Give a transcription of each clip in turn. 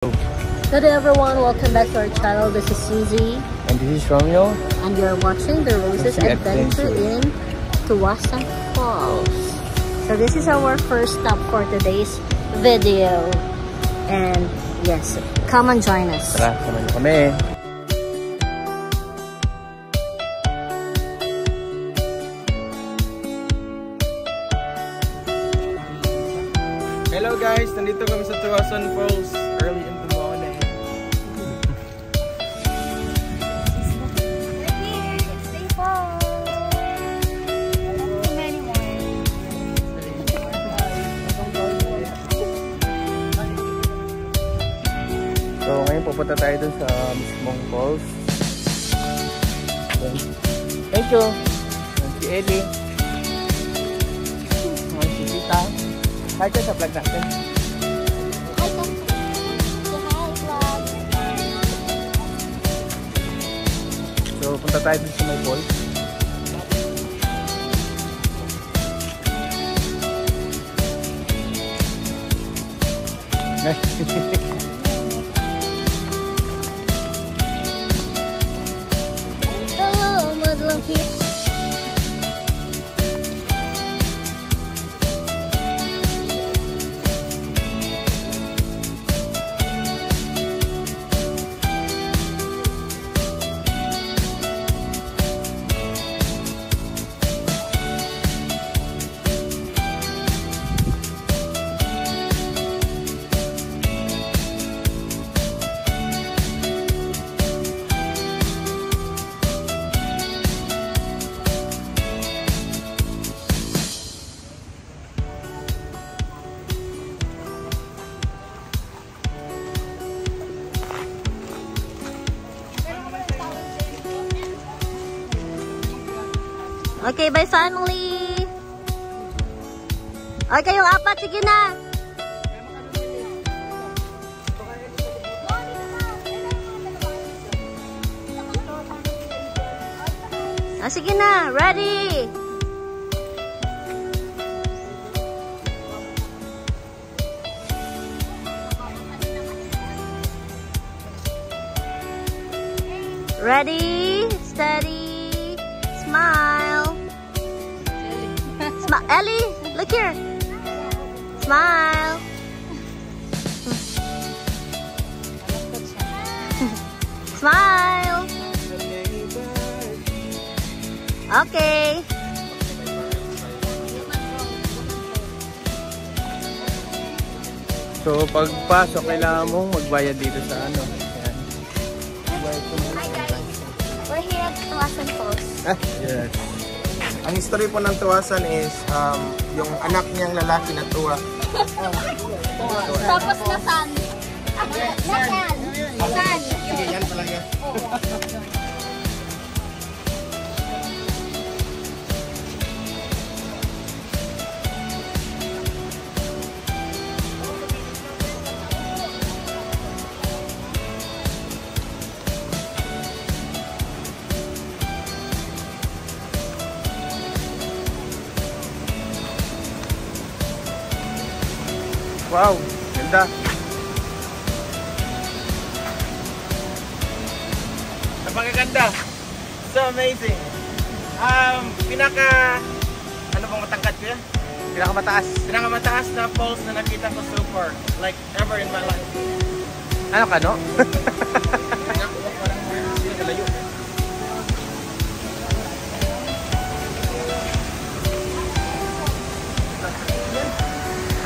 Good day everyone, welcome back to our channel. This is Susie. And this is Romeo. And you're watching the Roses Adventure in Tuwasan Falls. So this is our first stop for today's video. And yes, come and join us. Tara, samahan niyo kami. Hello guys, nandito kami sa Tuwasan Falls early in the morning. So ngayon pupunta tayo dun sa mismong falls. Thank you. Si Ellie. Si Tita. Hi ka sa vlog natin. So, punta tayo dito sa may falls. Hello, madlang here. Okay, bye family! Okay, kayong apat, sige na! Sige na, ready! Ready, steady, smile. Ellie, look here. Smile. Smile. Okay. So, pagpasok, kailangan mong magbayad dito sa ano. Ayan. Hi guys. We're here at Tuwasan Falls. Yes. Ang history po ng Tuwasan is yung anak niyang lalaki na tuwa. Tapos nasan? Nasan? Nasan? Sige, yan talaga. Wow, ganda. Napakaganda. So amazing. Ano bang matangkad ko yan? Pinakamataas. Pinakamataas na falls na nakita ko so far. Like ever in my life. Ano ka, no?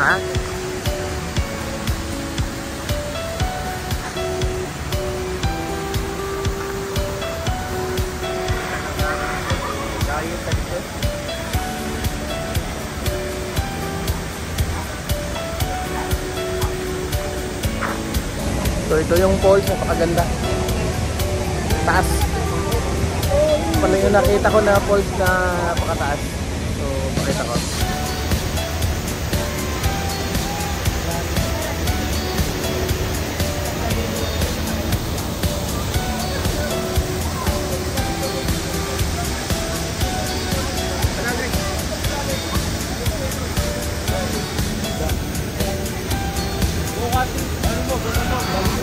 Ha? So ito yung falls, napakaganda. Taas. Pala yung nakita ko na falls na napakataas. So pakita ko. Ano mo?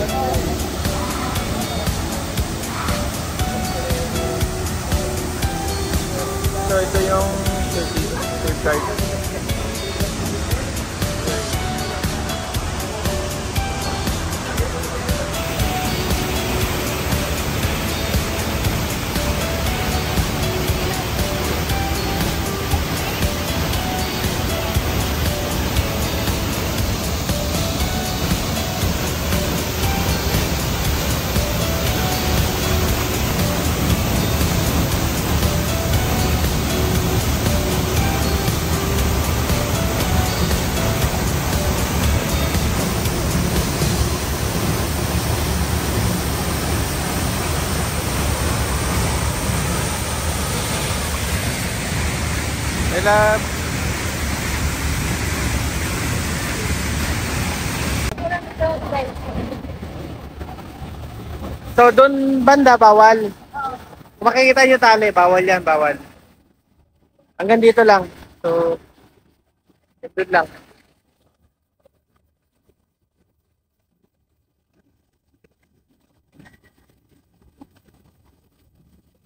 card. I love. So, doon banda, bawal. Kung makikita nyo tali, bawal yan, bawal. Hanggang dito lang. So, doon lang.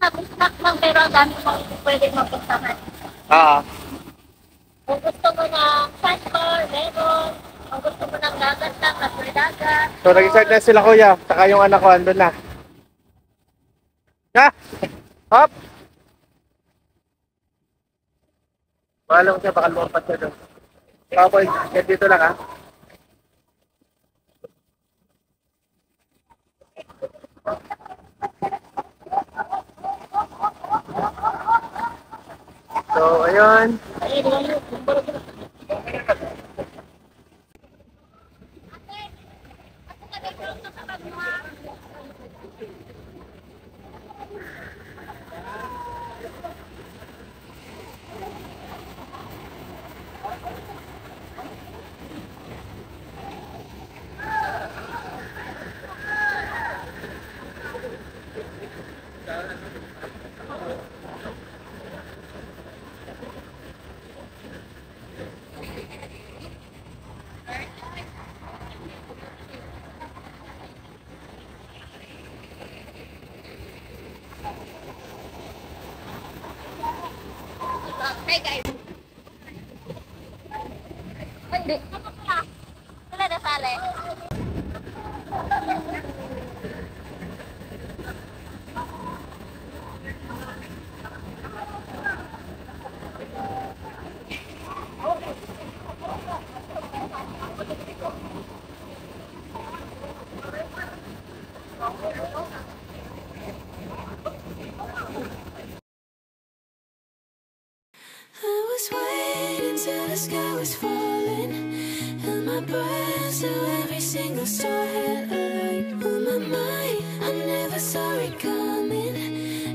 Stock lang pero ang dami mong pwede mapuntahan. Kung gusto mo ng passport, lemon, kung gusto mo ng dagat lang, dagat. So, nag-start na sila kuya. Saka yung anak ko, andun na. Ha? Hop! Bahala ko siya, baka lumampat siya doon. Papoy, dito lang ha. So, ayun. Hey guys! Hindi. Wala na sali. I was waiting till the sky was falling, held my breath till every single star had a light on my mind. I never saw it coming,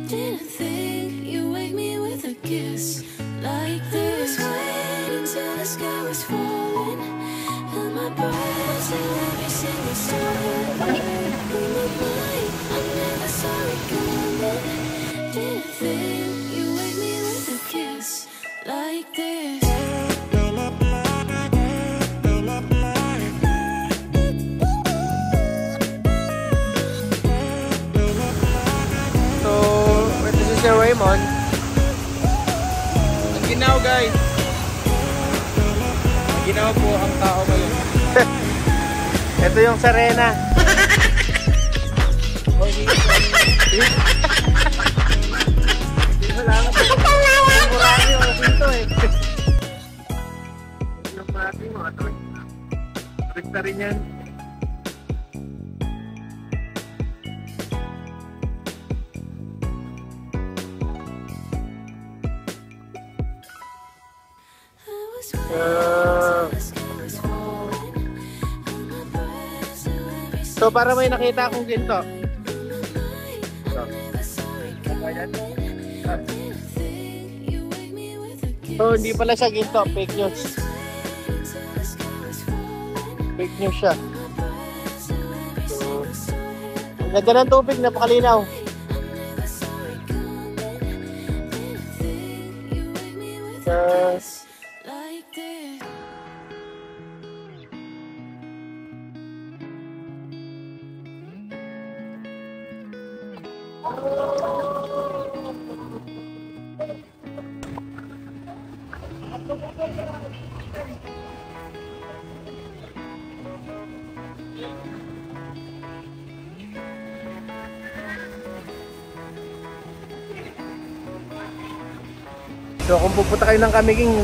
didn't think you wake me with a kiss like this. I was waiting till the sky was falling, held my breath till every single star had a light on my mind. I never saw it coming, didn't think you wake me with a kiss like this. So, ito si Sir Raymond. Ang ginaw guys. Ang ginaw po ang tao ngayon. Ito yung Serena. Salamat. Murami yung dito eh. Yung mati mo, tuwid na rin yan. So para may nakita akong ginto. So hindi pala siya ginto, fake news. Fake news siya. So, ang ganda ng tubig, napakalinaw. So kung pupunta kayo ng Kamiging,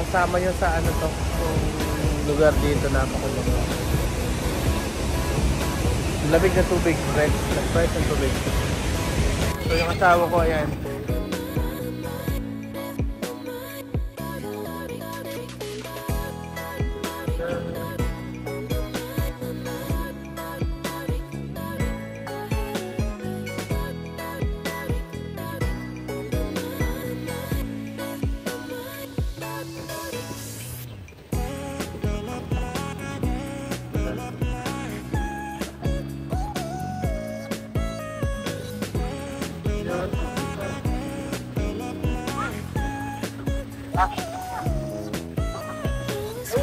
sama nyo sa ano to, yung lugar dito, napakulong. Lamig na tubig, fresh ng tubig. So yung asawa ko, ayan.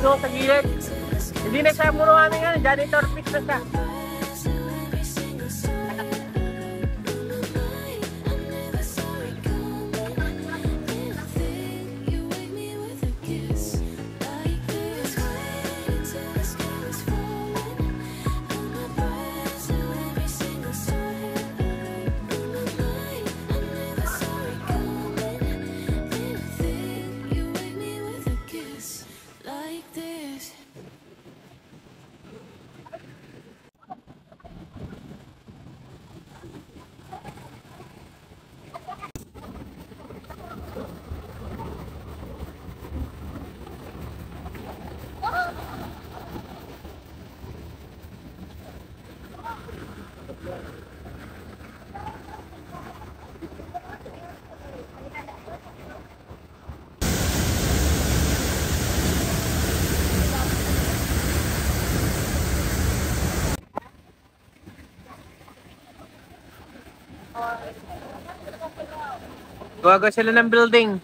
Ayun, sa gilid. Hindi na siya muro ano yan, janitor fix na siya. Gawa sila ng building.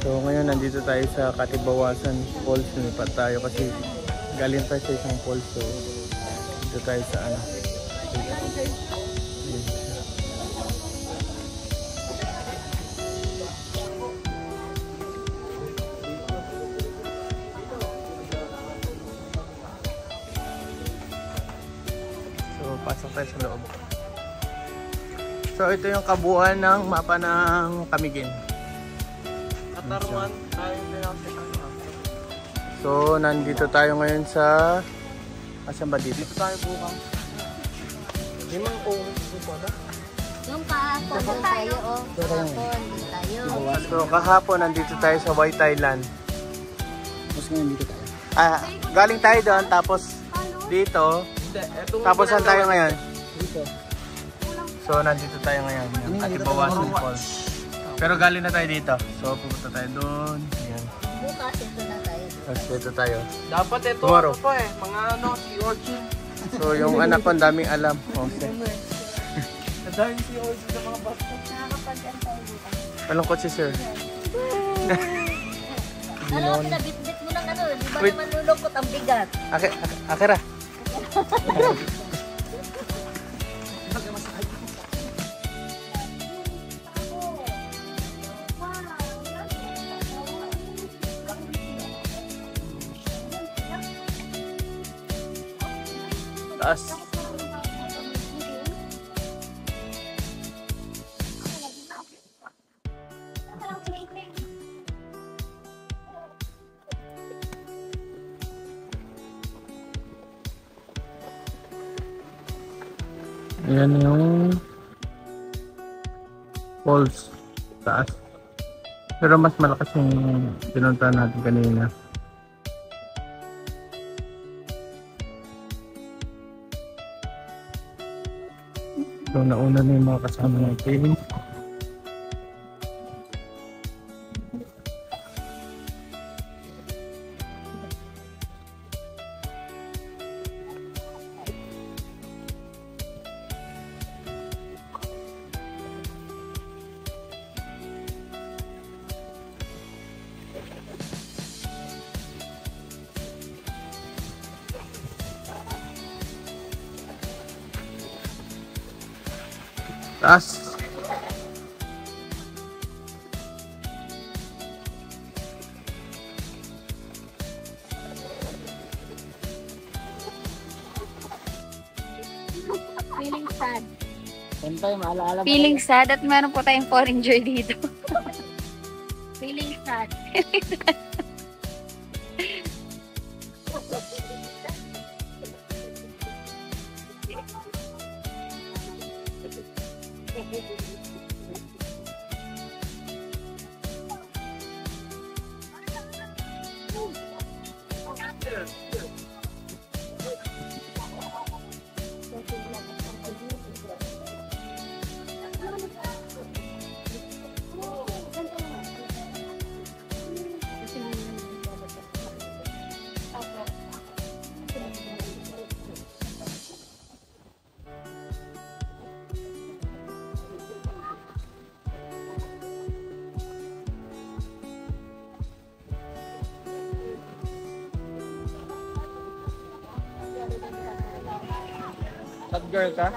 So ngayon nandito tayo sa Katibawasan Falls. Lumipat tayo kasi galing tayo sa isang falls. So dito tayo sa ano. So pasok tayo sa loob. So ito yung kabuuan ng mapa ng Camiguin. Katarungan tayo pinakita. So nandito tayo ngayon sa asan ba dito? Dito tayo bukas. Limang kung na. Yung kahapon doon tayo, oh. Kahapon doon tayo. So kahapon nandito tayo sa White Island. Mas ngayon dito tayo. Galing tayo doon tapos dito. Tapos saan tayo ngayon? Dito. So nandito tayo ngayon. Yung Katibawasan Falls. Pero galing na tayo dito. So pupunta tayo doon. Ayan. Bukas ito na tayo. Tapos dito tayo. Dapat ito Tomorrow. ano pa eh. Mga ano, si Orchid. So yung anak ko ang daming alam. Okay. Nadahil si Orchid sa mga bata. Nakakapag-an tayo bukas. Malungkot si sir. Ano, pinabitbit mo ng ano, di ba Wait. naman lulungkot ang bigat? Akira. Taas. Ayan yung falls taas. Pero mas malakas yung pinuntahan natin kanina. So nauna na yung mga kasama natin. Taas. Feeling sad. Siyempre, maalaala mo. Feeling sad at meron po tayong foreigner dito. Feeling sad. Sad girl ka?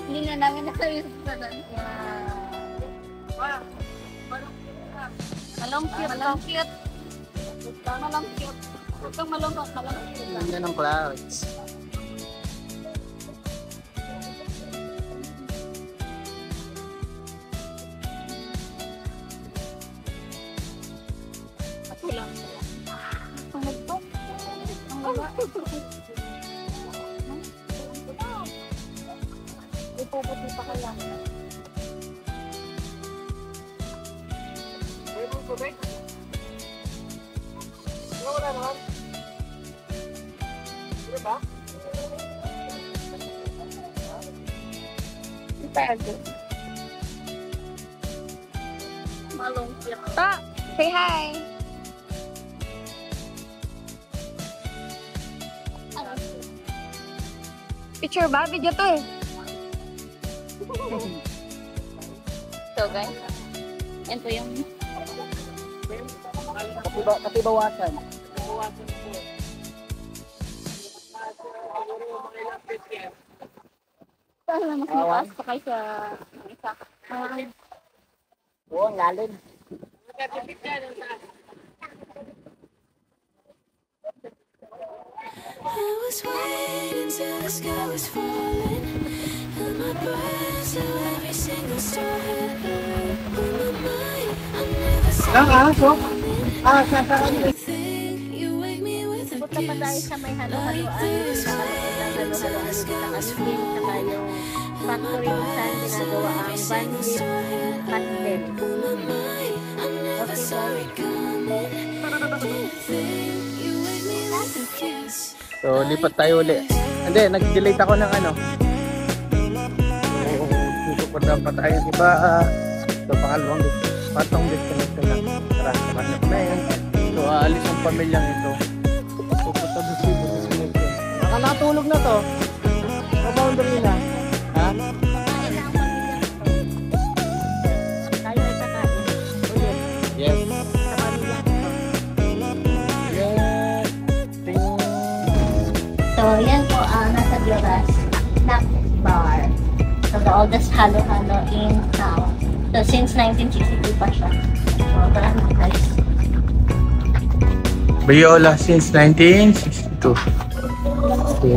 Hindi na namin na-service sa doon. Malungkit. Malungkit. Malungkit. Huwag kang malungkot. Malungkit. Ganda ng clouds. Ako lang. Ang magtok. Ang baba. Ipuputi pa kaya. Wala naman. Ano ba? Pwede. Malungkit. Ta, say hi. Picture ba? Video to eh. So guys, Yan po yung Katibawasan. sana mas mataas pa kayo sa isa. Oo, ang lalim. I was waiting till the sky was falling. Held my breath till every single star had light on my mind. I never saw everything. You wake me with a Punta pa tayo kiss. sa may halo-haloan. Sa halo-haloan dito sa Kalipin. Saka yung factory kung saan ginagawa ang bandit cocktail. On my mind, I never saw it coming. Didn't think you wake me with a kiss. So, lipat tayo uli. Hindi, nag-delete ako ng ano. So, susupod na pa tayo. Diba, so, pangalawang patong destination na. Tara, naman na yun. So, aalis ang pamilyang ito. So, punta destination. Nakatulog na to. Sa boundary na. Ha? Tayo ay kakain. Yes. Sa pamilyang ito. Yes. Ting. So, yan po ang nasa Globas snack bar. So, the oldest halo-halo in town. So, since 1962 pa siya. So, marami guys. Biola since 1962. So,